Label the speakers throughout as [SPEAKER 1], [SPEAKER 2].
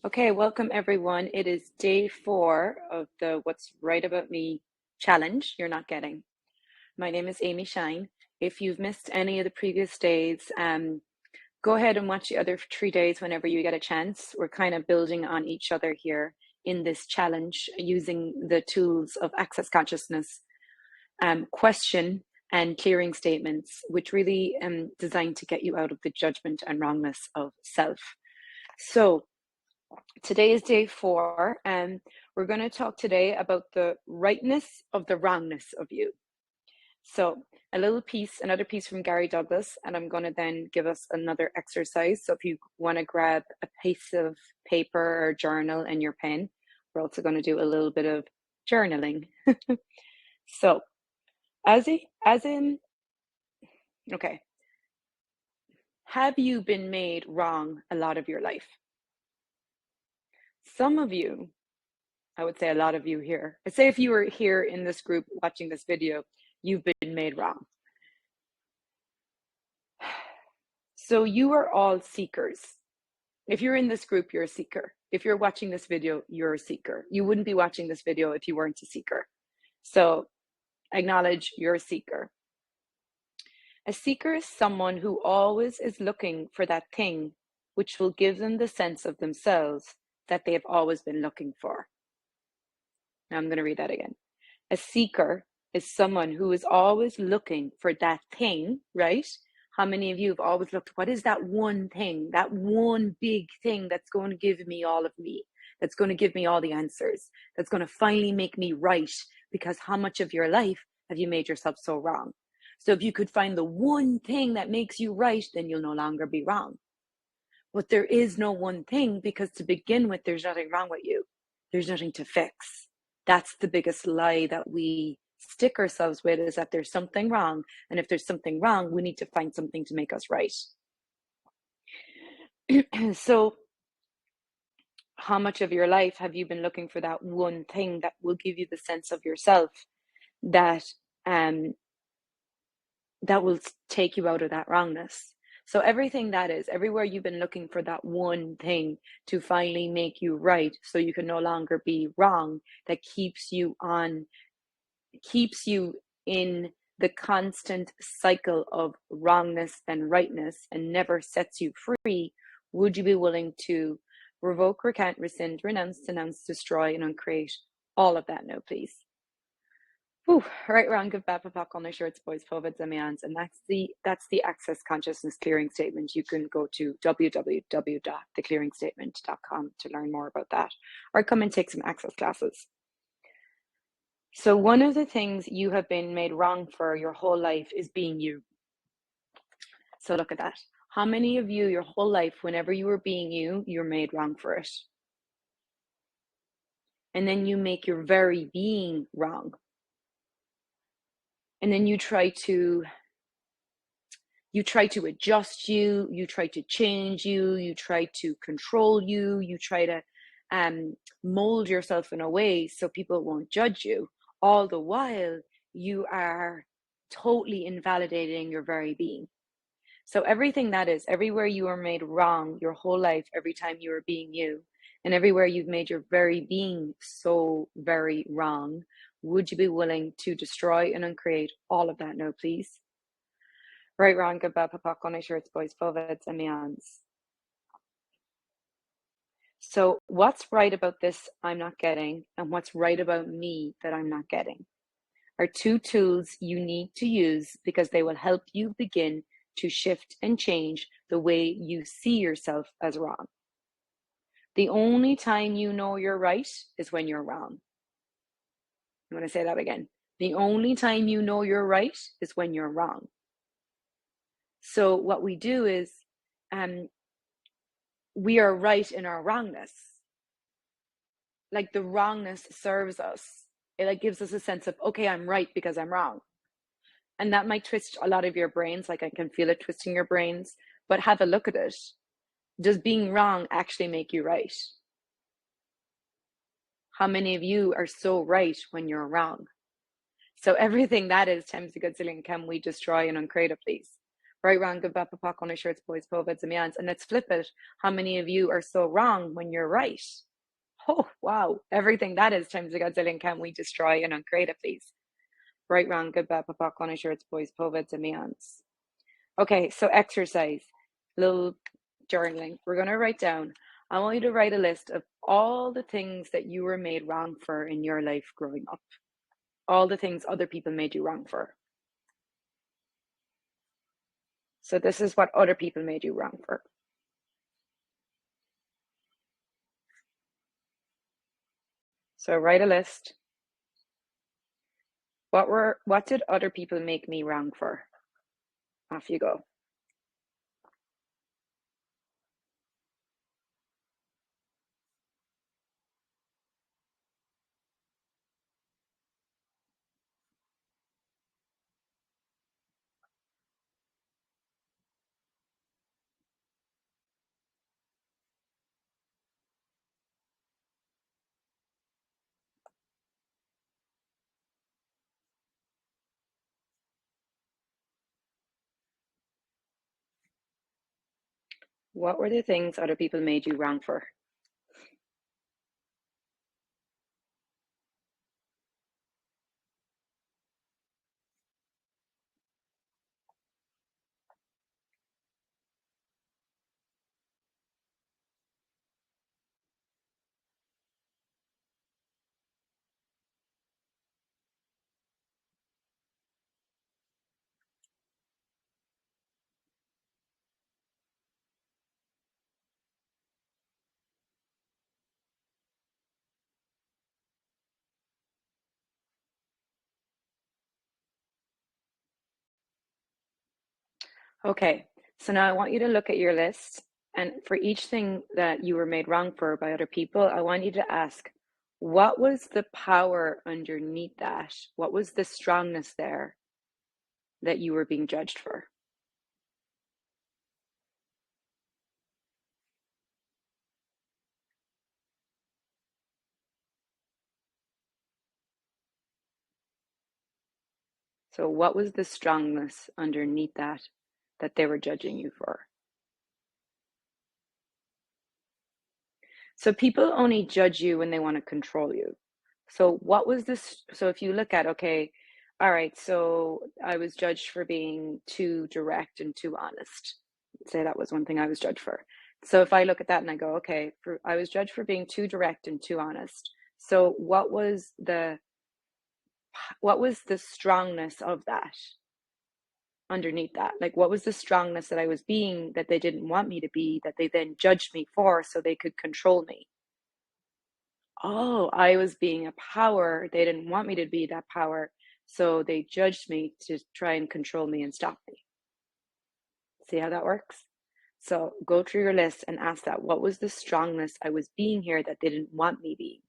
[SPEAKER 1] Okay, welcome everyone. It is day 4 of the What's Right About Me challenge you're not getting. My name is Amy Shine. If you've missed any of the previous days, go ahead and watch the other 3 days whenever you get a chance. We're kind of building on each other here in this challenge using the tools of access consciousness, question, and clearing statements, which really designed to get you out of the judgment and wrongness of self. So, today is day 4, and we're going to talk today about the rightness of the wrongness of you. So, another piece from Gary Douglas, and I'm going to then give us another exercise. So, if you want to grab a piece of paper or journal and your pen, we're also going to do a little bit of journaling. So, okay, have you been made wrong a lot of your life? Some of you, I would say a lot of you here, I'd say if you were here in this group watching this video, you've been made wrong. So you are all seekers. If you're in this group, you're a seeker. If you're watching this video, you're a seeker. You wouldn't be watching this video if you weren't a seeker. So acknowledge you're a seeker. A seeker is someone who always is looking for that thing which will give them the sense of themselves that they have always been looking for. Now I'm going to read that again. A seeker is someone who is always looking for that thing, right? How many of you have always looked, what is that one thing, that one big thing that's going to give me all of me, that's going to give me all the answers, that's going to finally make me right? Because how much of your life have you made yourself so wrong? So if you could find the one thing that makes you right, then you'll no longer be wrong. But there is no one thing, because to begin with, there's nothing wrong with you. There's nothing to fix. That's the biggest lie that we stick ourselves with, is that there's something wrong. And if there's something wrong, we need to find something to make us right. So how much of your life have you been looking for that one thing that will give you the sense of yourself that that will take you out of that wrongness? So everywhere you've been looking for that one thing to finally make you right, so you can no longer be wrong, that keeps you in the constant cycle of wrongness and rightness and never sets you free. Would you be willing to revoke, recant, rescind, renounce, denounce, destroy, and uncreate all of that now, please? Whew. Right, wrong, good, bad, POC, on their shirts, boys, povids, and means. And that's the access consciousness clearing statement. You can go to www.theclearingstatement.com to learn more about that, or come and take some access classes. So one of the things you have been made wrong for your whole life is being you. So look at that. How many of you, your whole life, whenever you were being you, you're made wrong for it? And then you make your very being wrong. And then you try to adjust you try to change you try to control you try to mold yourself in a way so people won't judge you. All the while, you are totally invalidating your very being. So everywhere you were made wrong your whole life, every time you were being you, and everywhere you've made your very being so very wrong, would you be willing to destroy and uncreate all of that now, please? Right, wrong, good, bad, POC, on their shirts, boys, povids, and means. So what's right about this I'm not getting, and what's right about me that I'm not getting, are two tools you need to use, because they will help you begin to shift and change the way you see yourself as wrong. The only time you know you're right is when you're wrong. I'm going to say that again. The only time you know you're right is when you're wrong. So what we do is we are right in our wrongness. Like, the wrongness serves us. It like gives us a sense of, okay, I'm right because I'm wrong. And that might twist a lot of your brains. Like, I can feel it twisting your brains, but have a look at it. Does being wrong actually make you right? How many of you are so right when you're wrong? So everything that is times a godzillion, can we destroy and uncreate it, please? Right, wrong, good, bad, papak, on shirts, boys, poveds, and means. And let's flip it. How many of you are so wrong when you're right? Oh, wow. Everything that is times a godzillion can we destroy and uncreate it, please? Right, wrong, good, bad, papak, on shirts, boys, poveds, and means. Okay, so exercise, little journaling. We're going to write down, I want you to write a list of all the things that you were made wrong for in your life growing up, all the things other people made you wrong for. So this is what other people made you wrong for. So write a list. What did other people make me wrong for? Off you go. What were the things other people made you wrong for? Okay, so now I want you to look at your list, and for each thing that you were made wrong for by other people, I want you to ask, what was the power underneath that? What was the strongness there that you were being judged for? So what was the strongness underneath that that they were judging you for? So people only judge you when they want to control you. So what was this? So if you look at, okay, all right, so I was judged for being too direct and too honest. Say that was one thing I was judged for. So if I look at that and I go, okay, I was judged for being too direct and too honest. So what was the strongness of that underneath that? Like what was the strongness that I was being that they didn't want me to be, that they then judged me for so they could control me? Oh, I was being a power. They didn't want me to be that power. So they judged me to try and control me and stop me. See how that works? So go through your list and ask that. What was the strongness I was being here that they didn't want me being?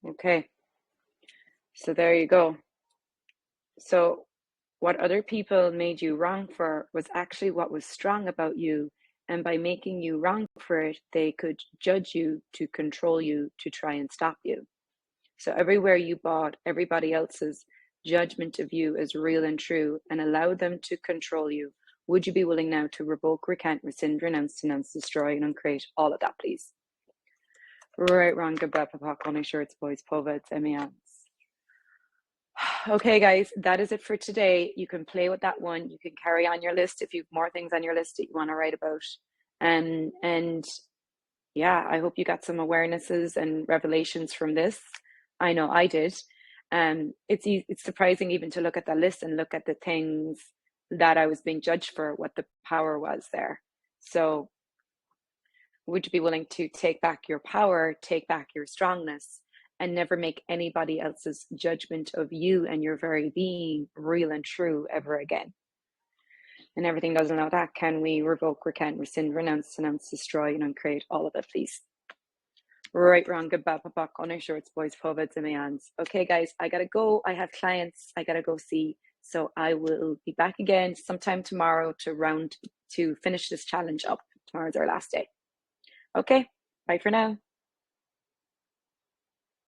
[SPEAKER 1] Okay, so there you go. So What other people made you wrong for was actually what was strong about you. And by making you wrong for it, they could judge you, to control you, to try and stop you. So everywhere you bought everybody else's judgment of you as real and true and allowed them to control you, would you be willing now to revoke, recant, rescind, renounce, denounce, destroy, and uncreate all of that, please? Right, wrong, good, bad, papak, only shirts, boys, povets, emians. Okay, guys, that is it for today. You can play with that one. You can carry on your list if you have more things on your list that you want to write about. And yeah, I hope you got some awarenesses and revelations from this. I know I did. It's surprising even to look at the list and look at the things that I was being judged for, what the power was there. So would you be willing to take back your power, take back your strongness, and never make anybody else's judgment of you and your very being real and true ever again? And everything doesn't know that. Can we revoke, recant, rescind, renounce, denounce, destroy, and uncreate all of it, please? Right, wrong, good, bad, papak, only shorts, boys, povets, and mayans. Okay, guys, I gotta go. I have clients I gotta go see. So I will be back again sometime tomorrow to finish this challenge up. Tomorrow's our last day. Okay, bye for now.